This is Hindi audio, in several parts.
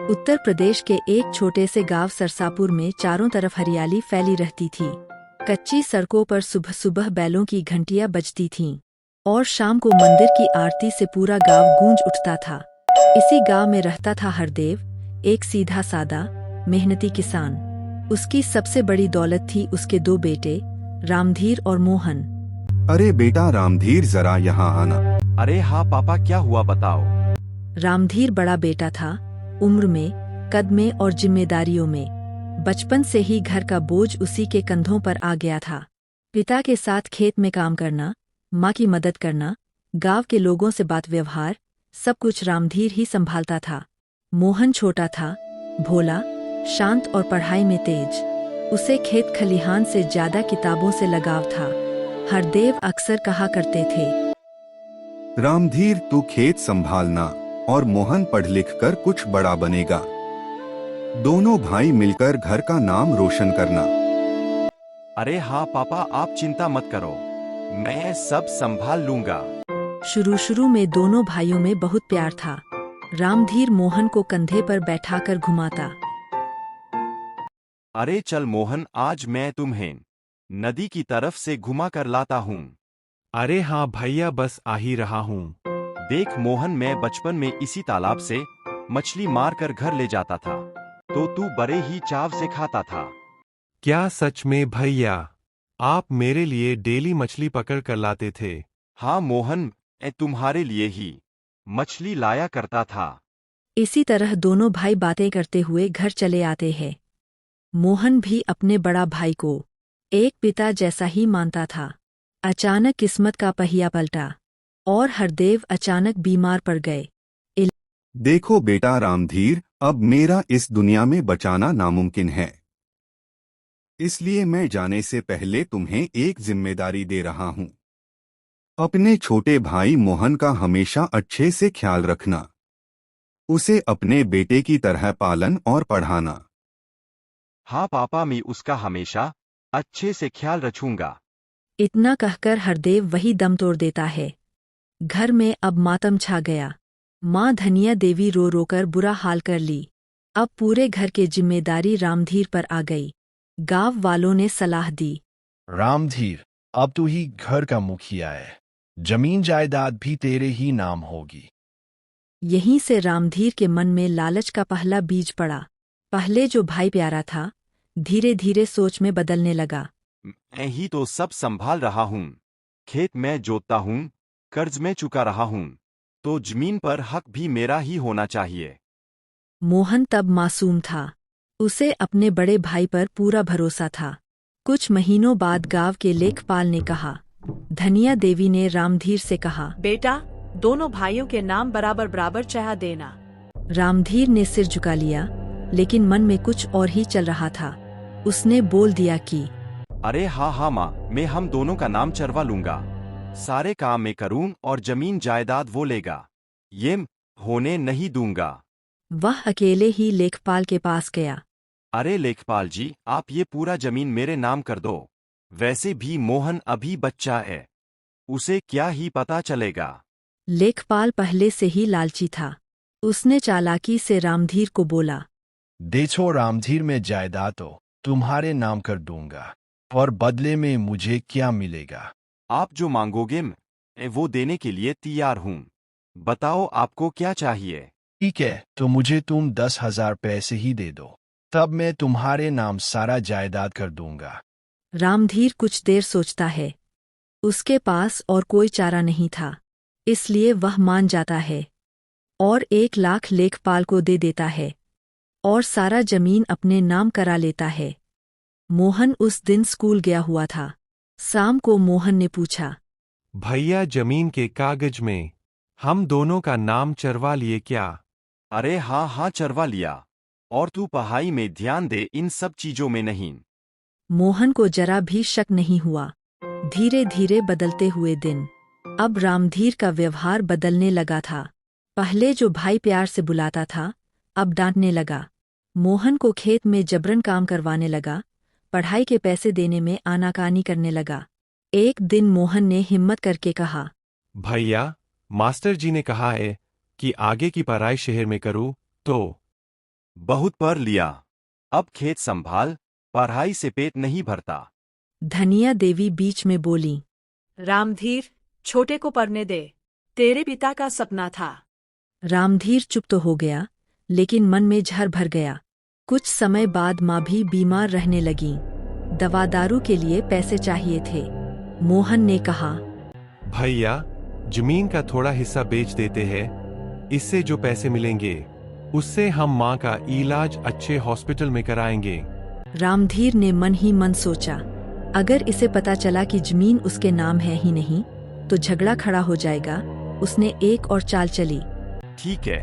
उत्तर प्रदेश के एक छोटे से गांव सरसापुर में चारों तरफ हरियाली फैली रहती थी। कच्ची सड़कों पर सुबह सुबह बैलों की घंटियां बजती थीं और शाम को मंदिर की आरती से पूरा गांव गूंज उठता था। इसी गांव में रहता था हरदेव, एक सीधा सादा मेहनती किसान। उसकी सबसे बड़ी दौलत थी उसके दो बेटे, रामधीर और मोहन। अरे बेटा रामधीर, जरा यहाँ आना। अरे हाँ पापा, क्या हुआ बताओ। रामधीर बड़ा बेटा था, उम्र में, कद में और जिम्मेदारियों में। बचपन से ही घर का बोझ उसी के कंधों पर आ गया था। पिता के साथ खेत में काम करना, माँ की मदद करना, गांव के लोगों से बात व्यवहार, सब कुछ रामधीर ही संभालता था। मोहन छोटा था, भोला, शांत और पढ़ाई में तेज। उसे खेत खलिहान से ज्यादा किताबों से लगाव था। हरदेव अक्सर कहा करते थे, रामधीर तू खेत संभालना और मोहन पढ़ लिख कर कुछ बड़ा बनेगा। दोनों भाई मिलकर घर का नाम रोशन करना। अरे हाँ पापा, आप चिंता मत करो, मैं सब संभाल लूंगा। शुरू में दोनों भाइयों में बहुत प्यार था। रामधीर मोहन को कंधे पर बैठाकर घुमाता। अरे चल मोहन, आज मैं तुम्हें नदी की तरफ से घुमा कर लाता हूँ। अरे हाँ भैया, बस आ ही रहा हूँ। देख मोहन, मैं बचपन में इसी तालाब से मछली मार कर घर ले जाता था, तो तू बड़े ही चाव से खाता था। क्या सच में भैया? आप मेरे लिए डेली मछली पकड़ कर लाते थे? हाँ मोहन, मैं तुम्हारे लिए ही मछली लाया करता था। इसी तरह दोनों भाई बातें करते हुए घर चले आते हैं। मोहन भी अपने बड़ा भाई को एक पिता जैसा ही मानता था। अचानक किस्मत का पहिया पलटा और हरदेव अचानक बीमार पड़ गए। देखो बेटा रामधीर, अब मेरा इस दुनिया में बचाना नामुमकिन है। इसलिए मैं जाने से पहले तुम्हें एक जिम्मेदारी दे रहा हूँ। अपने छोटे भाई मोहन का हमेशा अच्छे से ख्याल रखना। उसे अपने बेटे की तरह पालन और पढ़ाना। हाँ पापा, मैं उसका हमेशा अच्छे से ख्याल रखूंगा। इतना कहकर हरदेव वही दम तोड़ देता है। घर में अब मातम छा गया। माँ धनिया देवी रो रोकर बुरा हाल कर ली। अब पूरे घर की जिम्मेदारी रामधीर पर आ गई। गांव वालों ने सलाह दी, रामधीर, अब तू ही घर का मुखिया है। जमीन जायदाद भी तेरे ही नाम होगी। यहीं से रामधीर के मन में लालच का पहला बीज पड़ा। पहले जो भाई प्यारा था, धीरे धीरे सोच में बदलने लगा। मैं ही तो सब संभाल रहा हूँ। खेत में जोतता हूँ, कर्ज में चुका रहा हूँ, तो जमीन पर हक भी मेरा ही होना चाहिए। मोहन तब मासूम था। उसे अपने बड़े भाई पर पूरा भरोसा था। कुछ महीनों बाद गांव के लेखपाल ने कहा, धनिया देवी ने रामधीर से कहा, बेटा, दोनों भाइयों के नाम बराबर बराबर चाह देना। रामधीर ने सिर झुका लिया, लेकिन मन में कुछ और ही चल रहा था। उसने बोल दिया कि अरे हाँ माँ, मैं हम दोनों का नाम चरवा लूंगा। सारे काम मैं करूँ और जमीन जायदाद वो लेगा। ये होने नहीं दूंगा। वह अकेले ही लेखपाल के पास गया। अरे लेखपाल जी, आप ये पूरा जमीन मेरे नाम कर दो। वैसे भी मोहन अभी बच्चा है, उसे क्या ही पता चलेगा। लेखपाल पहले से ही लालची था। उसने चालाकी से रामधीर को बोला, देखो रामधीर, में जायदाद तो तुम्हारे नाम कर दूंगा, और बदले में मुझे क्या मिलेगा? आप जो मांगोगे मैं वो देने के लिए तैयार हूँ। बताओ आपको क्या चाहिए। ठीक है, तो मुझे तुम 10,000 पैसे ही दे दो, तब मैं तुम्हारे नाम सारा जायदाद कर दूंगा। रामधीर कुछ देर सोचता है। उसके पास और कोई चारा नहीं था, इसलिए वह मान जाता है और 1 लाख लेखपाल को दे देता है और सारा जमीन अपने नाम करा लेता है। मोहन उस दिन स्कूल गया हुआ था। शाम को मोहन ने पूछा, भैया, जमीन के कागज में हम दोनों का नाम चरवा लिए क्या? अरे हाँ चरवा लिया। और तू पढ़ाई में ध्यान दे, इन सब चीजों में नहीं। मोहन को जरा भी शक नहीं हुआ। धीरे धीरे बदलते हुए दिन। अब रामधीर का व्यवहार बदलने लगा था। पहले जो भाई प्यार से बुलाता था, अब डांटने लगा। मोहन को खेत में जबरन काम करवाने लगा। पढ़ाई के पैसे देने में आनाकानी करने लगा। एक दिन मोहन ने हिम्मत करके कहा, भैया, मास्टर जी ने कहा है कि आगे की पढ़ाई शहर में करूँ, तो बहुत पढ़ लिया, अब खेत संभाल, पढ़ाई से पेट नहीं भरता। धनिया देवी बीच में बोली। रामधीर, छोटे को पढ़ने दे, तेरे पिता का सपना था। रामधीर चुप तो हो गया, लेकिन मन में झर भर गया। कुछ समय बाद माँ भी बीमार रहने लगी। दवा दारू के लिए पैसे चाहिए थे। मोहन ने कहा, भैया, जमीन का थोड़ा हिस्सा बेच देते हैं। इससे जो पैसे मिलेंगे उससे हम माँ का इलाज अच्छे हॉस्पिटल में कराएंगे। रामधीर ने मन ही मन सोचा, अगर इसे पता चला कि जमीन उसके नाम है ही नहीं तो झगड़ा खड़ा हो जाएगा। उसने एक और चाल चली। ठीक है,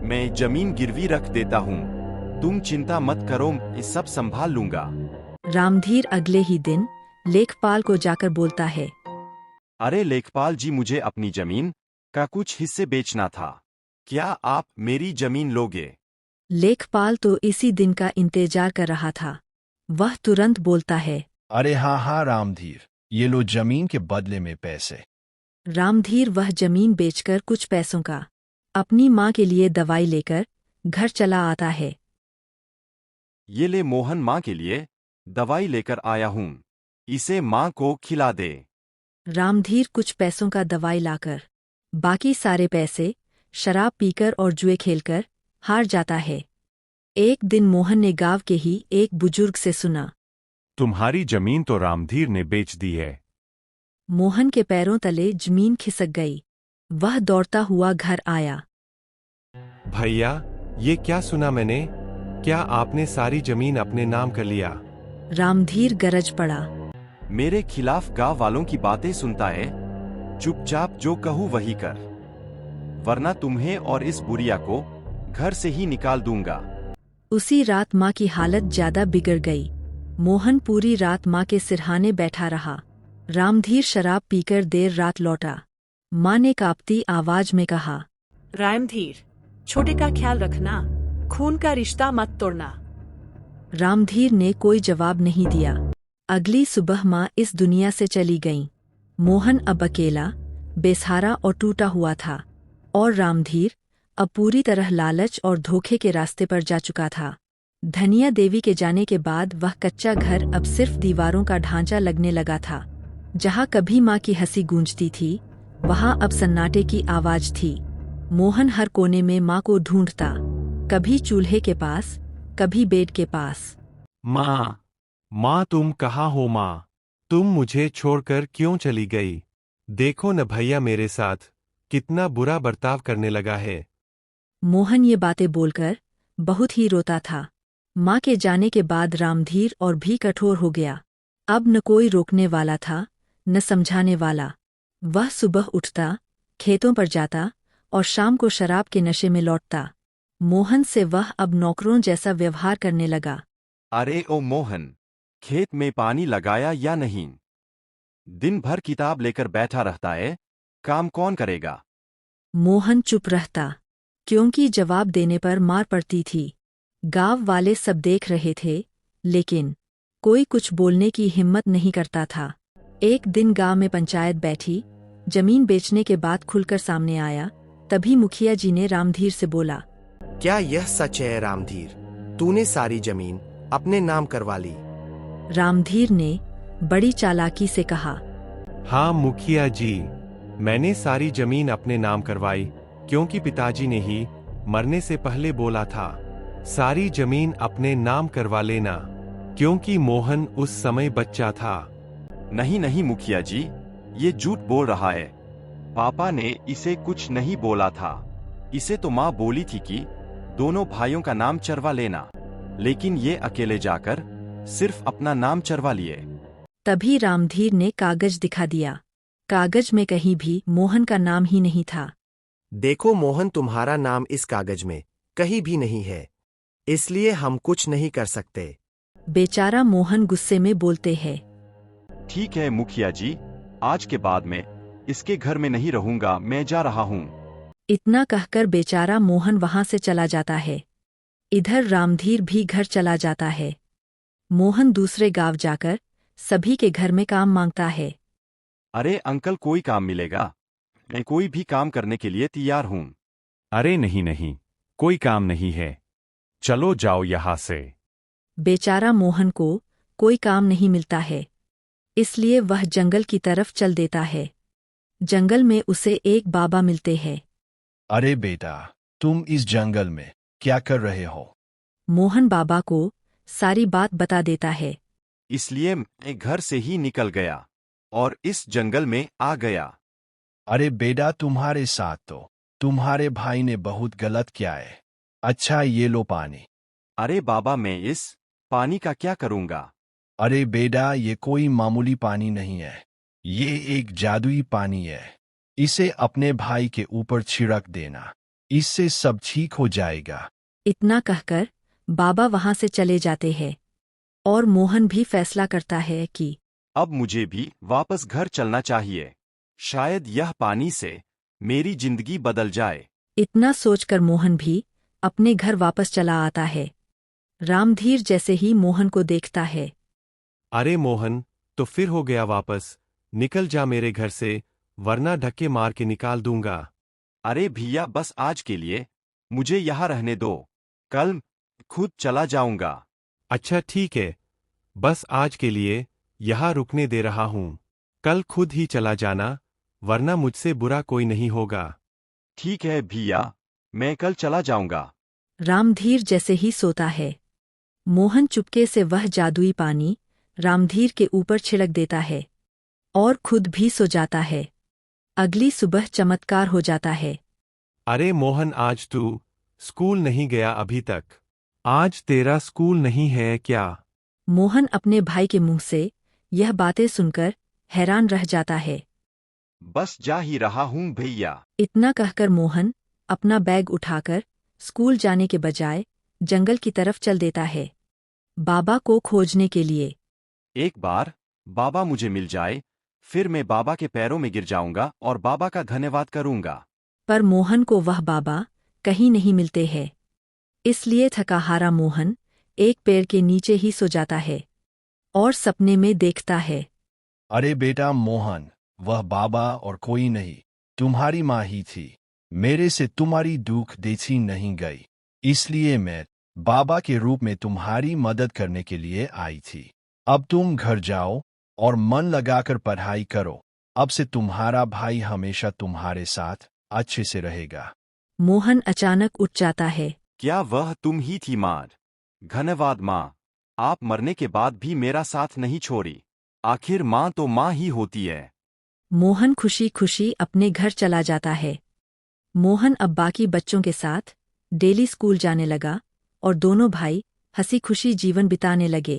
मैं जमीन गिरवी रख देता हूँ, तुम चिंता मत करो, ये सब संभाल लूंगा। रामधीर अगले ही दिन लेखपाल को जाकर बोलता है, अरे लेखपाल जी, मुझे अपनी जमीन का कुछ हिस्से बेचना था, क्या आप मेरी जमीन लोगे? लेखपाल तो इसी दिन का इंतजार कर रहा था। वह तुरंत बोलता है, अरे हाँ हाँ रामधीर, ये लो जमीन के बदले में पैसे। रामधीर वह जमीन बेचकर कुछ पैसों का अपनी माँ के लिए दवाई लेकर घर चला आता है। ये ले मोहन, माँ के लिए दवाई लेकर आया हूँ, इसे माँ को खिला दे। रामधीर कुछ पैसों का दवाई लाकर बाकी सारे पैसे शराब पीकर और जुए खेलकर हार जाता है। एक दिन मोहन ने गांव के ही एक बुजुर्ग से सुना, तुम्हारी जमीन तो रामधीर ने बेच दी है। मोहन के पैरों तले जमीन खिसक गई। वह दौड़ता हुआ घर आया। भैया, ये क्या सुना मैंने? क्या आपने सारी जमीन अपने नाम कर लिया? रामधीर गरज पड़ा। मेरे खिलाफ गांव वालों की बातें सुनता है, चुपचाप जो कहूँ वही कर, वरना तुम्हें और इस बुढ़िया को घर से ही निकाल दूंगा। उसी रात माँ की हालत ज्यादा बिगड़ गई। मोहन पूरी रात माँ के सिरहाने बैठा रहा। रामधीर शराब पीकर देर रात लौटा। माँ ने कांपती आवाज में कहा, रामधीर, छोटे का ख्याल रखना, खून का रिश्ता मत तोड़ना। रामधीर ने कोई जवाब नहीं दिया। अगली सुबह माँ इस दुनिया से चली गईं। मोहन अब अकेला, बेसहारा और टूटा हुआ था, और रामधीर अब पूरी तरह लालच और धोखे के रास्ते पर जा चुका था। धनिया देवी के जाने के बाद वह कच्चा घर अब सिर्फ दीवारों का ढांचा लगने लगा था। जहाँ कभी माँ की हंसी गूंजती थी, वहाँ अब सन्नाटे की आवाज थी। मोहन हर कोने में माँ को ढूंढता, कभी चूल्हे के पास, कभी बेड के पास। माँ तुम कहाँ हो माँ? तुम मुझे छोड़कर क्यों चली गई? देखो न भैया मेरे साथ कितना बुरा बर्ताव करने लगा है। मोहन ये बातें बोलकर बहुत ही रोता था। माँ के जाने के बाद रामधीर और भी कठोर हो गया। अब न कोई रोकने वाला था, न समझाने वाला। वह सुबह उठता, खेतों पर जाता और शाम को शराब के नशे में लौटता। मोहन से वह अब नौकरों जैसा व्यवहार करने लगा। अरे ओ मोहन, खेत में पानी लगाया या नहीं? दिन भर किताब लेकर बैठा रहता है, काम कौन करेगा? मोहन चुप रहता, क्योंकि जवाब देने पर मार पड़ती थी। गांव वाले सब देख रहे थे, लेकिन कोई कुछ बोलने की हिम्मत नहीं करता था। एक दिन गांव में पंचायत बैठी। जमीन बेचने के बाद खुलकर सामने आया। तभी मुखिया जी ने रामधीर से बोला, क्या यह सच है रामधीर? तूने सारी जमीन अपने नाम करवा ली? रामधीर ने बड़ी चालाकी से कहा, हाँ मुखिया जी, मैंने सारी जमीन अपने नाम करवाई, क्योंकि पिताजी ने ही मरने से पहले बोला था सारी जमीन अपने नाम करवा लेना, क्योंकि मोहन उस समय बच्चा था। नहीं नहीं मुखिया जी, ये झूठ बोल रहा है। पापा ने इसे कुछ नहीं बोला था। इसे तो माँ बोली थी कि दोनों भाइयों का नाम चरवा लेना, लेकिन ये अकेले जाकर सिर्फ अपना नाम चरवा लिए। तभी रामधीर ने कागज दिखा दिया। कागज में कहीं भी मोहन का नाम ही नहीं था। देखो मोहन, तुम्हारा नाम इस कागज में कहीं भी नहीं है, इसलिए हम कुछ नहीं कर सकते। बेचारा मोहन गुस्से में बोलते हैं, ठीक है मुखिया जी, आज के बाद मैं इसके घर में नहीं रहूंगा, मैं जा रहा हूँ। इतना कहकर बेचारा मोहन वहां से चला जाता है। इधर रामधीर भी घर चला जाता है। मोहन दूसरे गांव जाकर सभी के घर में काम मांगता है। अरे अंकल, कोई काम मिलेगा? मैं कोई भी काम करने के लिए तैयार हूँ। अरे नहीं नहीं, कोई काम नहीं है। चलो जाओ यहाँ से। बेचारा मोहन को कोई काम नहीं मिलता है, इसलिए वह जंगल की तरफ चल देता है। जंगल में उसे एक बाबा मिलते हैं। अरे बेटा, तुम इस जंगल में क्या कर रहे हो? मोहन बाबा को सारी बात बता देता है। इसलिए मैं घर से ही निकल गया और इस जंगल में आ गया। अरे बेटा, तुम्हारे साथ तो तुम्हारे भाई ने बहुत गलत किया है। अच्छा, ये लो पानी। अरे बाबा, मैं इस पानी का क्या करूंगा? अरे बेटा, ये कोई मामूली पानी नहीं है, ये एक जादुई पानी है। इसे अपने भाई के ऊपर छिड़क देना, इससे सब ठीक हो जाएगा। इतना कहकर बाबा वहां से चले जाते हैं और मोहन भी फैसला करता है कि अब मुझे भी वापस घर चलना चाहिए। शायद यह पानी से मेरी जिंदगी बदल जाए। इतना सोचकर मोहन भी अपने घर वापस चला आता है। रामधीर जैसे ही मोहन को देखता है। अरे मोहन, तो फिर हो गया वापस? निकल जा मेरे घर से, वरना धक्के मार के निकाल दूंगा। अरे भैया, बस आज के लिए मुझे यहाँ रहने दो, कल खुद चला जाऊंगा। अच्छा ठीक है, बस आज के लिए यहाँ रुकने दे रहा हूँ। कल खुद ही चला जाना, वरना मुझसे बुरा कोई नहीं होगा। ठीक है भैया, मैं कल चला जाऊंगा। रामधीर जैसे ही सोता है, मोहन चुपके से वह जादुई पानी रामधीर के ऊपर छिड़क देता है और खुद भी सो जाता है। अगली सुबह चमत्कार हो जाता है। अरे मोहन, आज तू स्कूल नहीं गया अभी तक? आज तेरा स्कूल नहीं है क्या? मोहन अपने भाई के मुंह से यह बातें सुनकर हैरान रह जाता है। बस जा ही रहा हूँ भैया। इतना कहकर मोहन अपना बैग उठाकर स्कूल जाने के बजाय जंगल की तरफ चल देता है, बाबा को खोजने के लिए। एक बार बाबा मुझे मिल जाए, फिर मैं बाबा के पैरों में गिर जाऊंगा और बाबा का धन्यवाद करूंगा। पर मोहन को वह बाबा कहीं नहीं मिलते हैं, इसलिए थकाहारा मोहन एक पेड़ के नीचे ही सो जाता है और सपने में देखता है। अरे बेटा मोहन, वह बाबा और कोई नहीं, तुम्हारी माँ ही थी। मेरे से तुम्हारी दुख देखी नहीं गई, इसलिए मैं बाबा के रूप में तुम्हारी मदद करने के लिए आई थी। अब तुम घर जाओ और मन लगाकर पढ़ाई करो। अब से तुम्हारा भाई हमेशा तुम्हारे साथ अच्छे से रहेगा। मोहन अचानक उठ जाता है। क्या वह तुम ही थी माँ? धन्यवाद माँ, आप मरने के बाद भी मेरा साथ नहीं छोड़ी। आखिर माँ तो माँ ही होती है। मोहन खुशी खुशी अपने घर चला जाता है। मोहन अब बाकी बच्चों के साथ डेली स्कूल जाने लगा और दोनों भाई हंसी खुशी जीवन बिताने लगे।